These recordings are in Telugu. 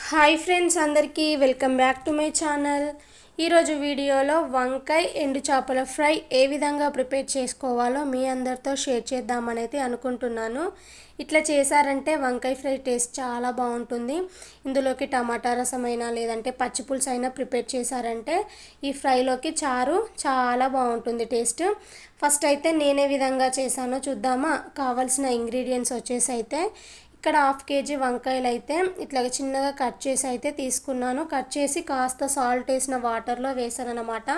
హాయ్ ఫ్రెండ్స్, అందరికీ welcome back to my channel. ఈరోజు వీడియోలో వంకాయ ఎండు చేపల ఫ్రై ఏ విధంగా ప్రిపేర్ చేసుకోవాలో మీ అందరితో షేర్ చేద్దామనేది అనుకుంటున్నాను. ఇట్లా చేశారంటే వంకాయ ఫ్రై టేస్ట్ చాలా బాగుంటుంది. ఇందులోకి టమాటా రసమైనా లేదంటే పచ్చిపులుసు అయినా ప్రిపేర్ చేశారంటే ఈ ఫ్రైలోకి చారు చాలా బాగుంటుంది టేస్ట్. ఫస్ట్ అయితే నేనే విధంగా చేశానో చూద్దామా. కావాల్సిన ఇంగ్రీడియంట్స్ వచ్చేసి అయితే ఇక్కడ 1/2 kg వంకాయలు అయితే ఇట్లా చిన్నగా కట్ చేసి అయితే తీసుకున్నాను. కట్ చేసి కాస్త సాల్ట్ వేసిన వాటర్లో వేసాను అన్నమాట.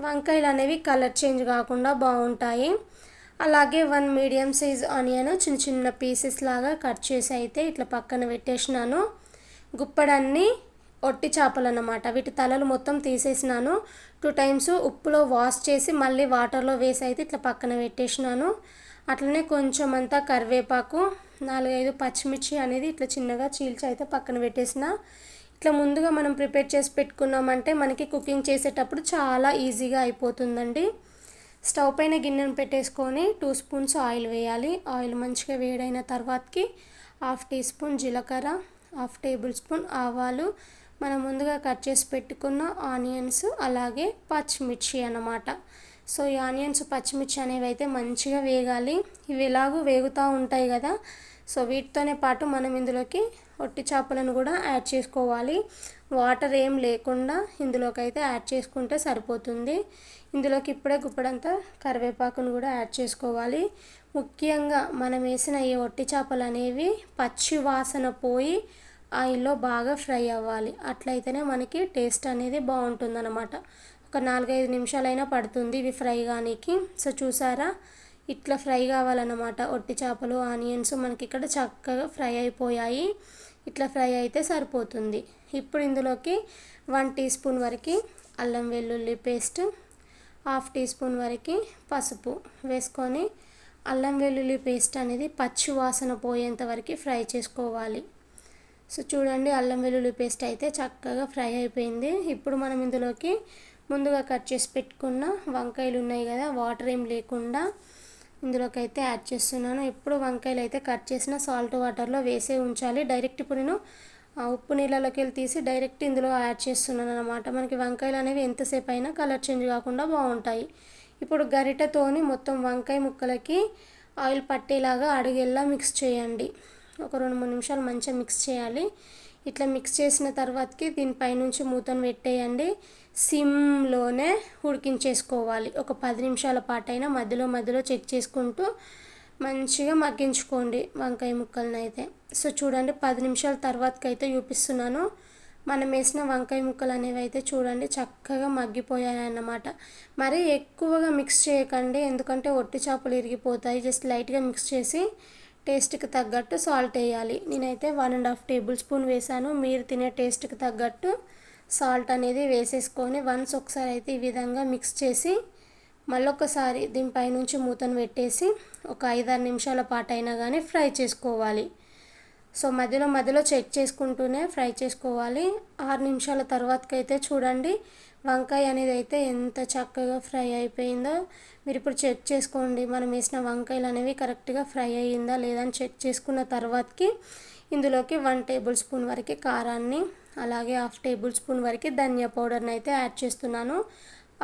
వంకాయలు అనేవి కలర్ చేంజ్ కాకుండా బాగుంటాయి. అలాగే 1 మీడియం సైజ్ ఆనియన్ చిన్న చిన్న పీసెస్ లాగా కట్ చేసి అయితే ఇట్లా పక్కన పెట్టేసినాను. గుప్పడన్ని ఒట్టి చేపలు అన్నమాట. వీటి తలలు మొత్తం తీసేసినాను. 2 times ఉప్పులో వాష్ చేసి మళ్ళీ వాటర్లో వేసి అయితే ఇట్లా పక్కన పెట్టేసినాను. అట్లనే కొంచెం అంతా కరివేపాకు, 4-5 పచ్చిమిర్చి అనేది ఇట్లా చిన్నగా చీల్చి అయితే పక్కన పెట్టేసిన. ఇట్లా ముందుగా మనం ప్రిపేర్ చేసి పెట్టుకున్నామంటే మనకి కుకింగ్ చేసేటప్పుడు చాలా ఈజీగా అయిపోతుందండి. స్టవ్ పైన గిన్నెను పెట్టేసుకొని 2 స్పూన్స్ ఆయిల్ వేయాలి. ఆయిల్ మంచిగా వేడైన తర్వాతకి 1/2 teaspoon జీలకర్ర, 1/2 tablespoon ఆవాలు, మనం ముందుగా కట్ చేసి పెట్టుకున్న ఆనియన్స్, అలాగే పచ్చిమిర్చి అన్నమాట. సో ఈ ఆనియన్స్ పచ్చిమిర్చి అనేవి అయితే మంచిగా వేగాలి. ఇవి ఎలాగూ వేగుతూ ఉంటాయి కదా. సో వీటితోనే పాటు మనం ఇందులోకి ఒట్టి చేపలను కూడా యాడ్ చేసుకోవాలి. వాటర్ ఏం లేకుండా ఇందులోకి అయితే యాడ్ చేసుకుంటే సరిపోతుంది. ఇందులోకి ఇప్పుడే గుప్పడంతా కరివేపాకును కూడా యాడ్ చేసుకోవాలి. ముఖ్యంగా మనం వేసిన ఈ ఒట్టి చేపలు అనేవి పచ్చి వాసన పోయి ఆయిల్లో బాగా ఫ్రై అవ్వాలి. అట్లయితేనే మనకి టేస్ట్ అనేది బాగుంటుందన్నమాట. ఒక 4-5 నిమిషాలైనా పడుతుంది ఇవి ఫ్రై కానీకి. సో చూసారా, ఇట్లా ఫ్రై కావాలన్నమాట. ఒట్టి చేపలు ఆనియన్స్ మనకి ఇక్కడ చక్కగా ఫ్రై అయిపోయాయి. ఇట్లా ఫ్రై అయితే సరిపోతుంది. ఇప్పుడు ఇందులోకి 1 teaspoon వరకు అల్లం వెల్లుల్లి పేస్ట్, 1/2 teaspoon వరకు పసుపు వేసుకొని అల్లం వెల్లుల్లి పేస్ట్ అనేది పచ్చి వాసన పోయేంత వరకు ఫ్రై చేసుకోవాలి. సో చూడండి, అల్లం వెల్లుల్లి పేస్ట్ అయితే చక్కగా ఫ్రై అయిపోయింది. ఇప్పుడు మనం ఇందులోకి ముందుగా కట్ చేసి పెట్టుకున్న వంకాయలు ఉన్నాయి కదా, వాటర్ ఏం లేకుండా ఇందులోకి అయితే యాడ్ చేస్తున్నాను. ఇప్పుడు వంకాయలు అయితే కట్ చేసిన సాల్ట్ వాటర్లో వేసే ఉంచాలి. డైరెక్ట్ ఇప్పుడు నేను ఉప్పు నీళ్ళలోకి వెళ్ళి తీసి డైరెక్ట్ ఇందులో యాడ్ చేస్తున్నాను అన్నమాట. మనకి వంకాయలు అనేవి ఎంతసేపు అయినా కలర్ చేంజ్ కాకుండా బాగుంటాయి. ఇప్పుడు గరిటెతోని మొత్తం వంకాయ ముక్కలకి ఆయిల్ పట్టేలాగా అడుగెల్లా మిక్స్ చేయండి. ఒక 2-3 నిమిషాలు మంచిగా మిక్స్ చేయాలి. ఇట్లా మిక్స్ చేసిన తర్వాతకి దీనిపైనుంచి మూతను పెట్టేయండి. సిమ్లోనే ఉడికించేసుకోవాలి. ఒక 10 నిమిషాల పాటైనా మధ్యలో మధ్యలో చెక్ చేసుకుంటూ మంచిగా మగ్గించుకోండి వంకాయ ముక్కలను అయితే. సో చూడండి, 10 నిమిషాల తర్వాతకి అయితే చూపిస్తున్నాను. మనం వేసిన వంకాయ ముక్కలు అనేవి అయితే చూడండి చక్కగా మగ్గిపోయాయి అన్నమాట. మరి ఎక్కువగా మిక్స్ చేయకండి, ఎందుకంటే ఒట్టి చేపలు ఇరిగిపోతాయి. జస్ట్ లైట్గా మిక్స్ చేసి టేస్ట్కి తగ్గట్టు సాల్ట్ వేయాలి. నేనైతే 1.5 tablespoon వేసాను. మీరు తినే టేస్ట్కి తగ్గట్టు సాల్ట్ అనేది వేసేసుకొని వన్స్ ఒకసారి అయితే ఈ విధంగా మిక్స్ చేసి మళ్ళొకసారి దీనిపైనుంచి మూతను పెట్టేసి ఒక 5-6 నిమిషాల పాటు అయినా కానీ ఫ్రై చేసుకోవాలి. సో మధ్యలో మధ్యలో చెక్ చేసుకుంటూనే ఫ్రై చేసుకోవాలి. 6 నిమిషాల తర్వాతకైతే చూడండి వంకాయ అనేది అయితే ఎంత చక్కగా ఫ్రై అయిపోయిందో. మీరు ఇప్పుడు చెక్ చేసుకోండి, మనం వేసిన వంకాయలు అనేవి కరెక్ట్గా ఫ్రై అయ్యిందా లేదా అని చెక్ చేసుకున్న తర్వాతకి ఇందులోకి 1 tablespoon వరకు కారాన్ని, అలాగే 1/2 tablespoon వరకు ధనియా పౌడర్ని అయితే యాడ్ చేస్తున్నాను.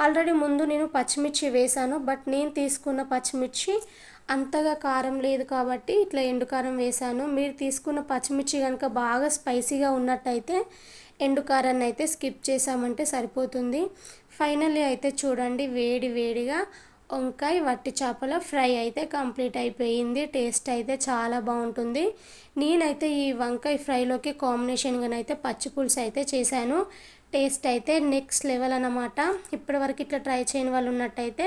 ఆల్రెడీ ముందు నేను పచ్చిమిర్చి వేసాను, బట్ నేను తీసుకున్న పచ్చిమిర్చి అంతగా కారం లేదు కాబట్టి ఇట్లా ఎండు కారం వేసాను. మీరు తీసుకున్న పచ్చిమిర్చి కనుక బాగా స్పైసీగా ఉన్నట్టయితే ఎండు కారాన్ని అయితే స్కిప్ చేసామంటే సరిపోతుంది. ఫైనల్లీ అయితే చూడండి, వేడి వేడిగా వంకాయ వట్టి చేపల ఫ్రై అయితే కంప్లీట్ అయిపోయింది. టేస్ట్ అయితే చాలా బాగుంటుంది. నేనైతే ఈ వంకాయ ఫ్రైలోకి కాంబినేషన్గానైతే పచ్చి పులుసు అయితే చేశాను. టేస్ట్ అయితే నెక్స్ట్ లెవెల్ అన్నమాట. ఇప్పటివరకు ఇట్లా ట్రై చేయని వాళ్ళు ఉన్నట్టయితే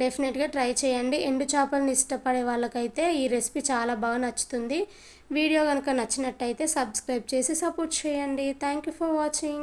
డెఫినెట్గా ట్రై చేయండి. ఎండు చేపలను ఇష్టపడే వాళ్ళకైతే ఈ రెసిపీ చాలా బాగా నచ్చుతుంది. వీడియో కనుక నచ్చినట్టయితే సబ్స్క్రైబ్ చేసి సపోర్ట్ చేయండి. Thank you for watching.